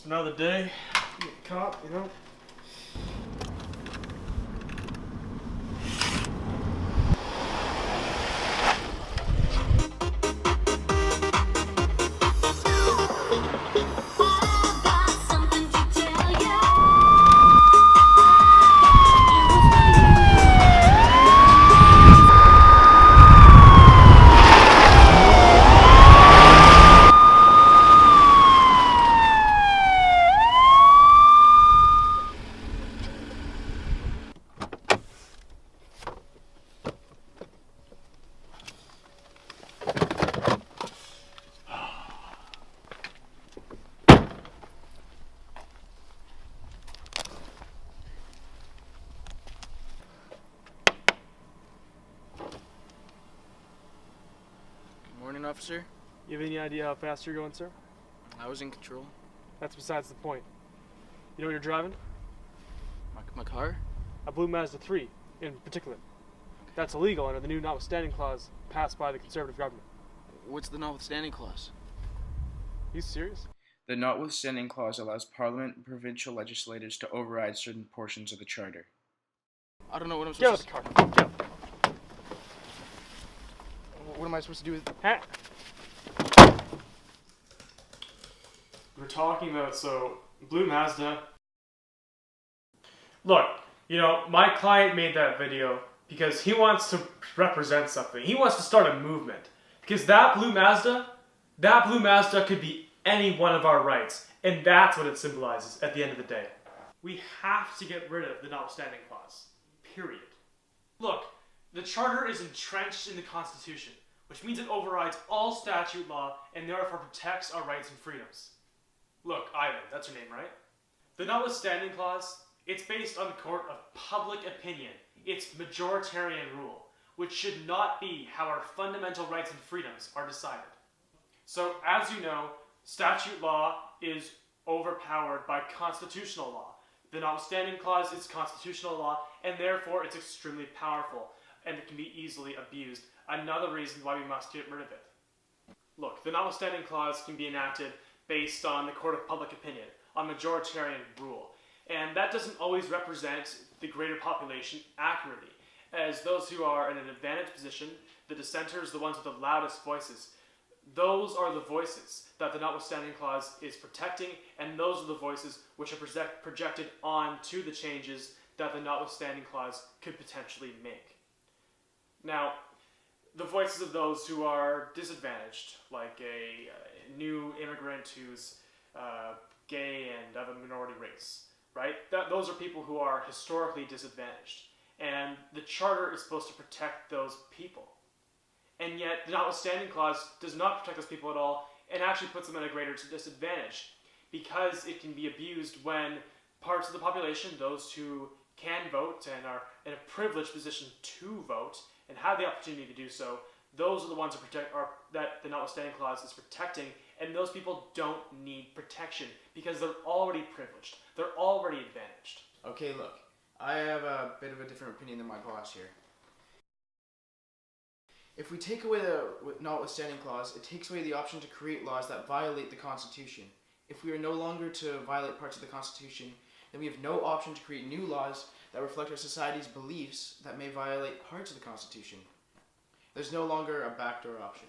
Just another day. Get caught, you know. Morning, officer. You have any idea how fast you're going, sir? I was in control. That's besides the point. You know what you're driving? My car? A blue Mazda 3, in particular. That's illegal under the new Notwithstanding clause passed by the conservative government. What's the notwithstanding clause? You serious? The Notwithstanding clause allows Parliament and provincial legislators to override certain portions of the Charter. I don't know what I'm Get out supposed of the car. Get out. What am I supposed to do with... Ha! We're talking about, blue Mazda. Look, you know, my client made that video because he wants to represent something. He wants to start a movement. Because that blue Mazda could be any one of our rights. And that's what it symbolizes at the end of the day. We have to get rid of the Notwithstanding clause. Period. Look, the Charter is entrenched in the Constitution, which means it overrides all statute law and therefore protects our rights and freedoms. Look, Ivan, that's your name, right? The Notwithstanding clause, it's based on the court of public opinion. It's majoritarian rule, which should not be how our fundamental rights and freedoms are decided. So, as you know, statute law is overpowered by constitutional law. The Notwithstanding clause is constitutional law, and therefore it's extremely powerful, and it can be easily abused. Another reason why we must get rid of it. Look, the Notwithstanding clause can be enacted based on the court of public opinion, on majoritarian rule. And that doesn't always represent the greater population accurately, as those who are in an advantaged position, the dissenters, the ones with the loudest voices, those are the voices that the Notwithstanding clause is protecting, and those are the voices which are projected onto the changes that the Notwithstanding clause could potentially make. Now, the voices of those who are disadvantaged, like a new immigrant who's gay and of a minority race, right? Those are people who are historically disadvantaged. And the Charter is supposed to protect those people. And yet, the Notwithstanding clause does not protect those people at all, and actually puts them at a greater disadvantage, because it can be abused when parts of the population, those who can vote and are in a privileged position to vote, and have the opportunity to do so, those are the ones that the Notwithstanding clause is protecting, and those people don't need protection because they're already privileged. They're already advantaged. Okay, look, I have a bit of a different opinion than my boss here. If we take away the Notwithstanding clause, it takes away the option to create laws that violate the Constitution. If we are no longer to violate parts of the Constitution, then we have no option to create new laws that reflect our society's beliefs that may violate parts of the Constitution. There's no longer a backdoor option.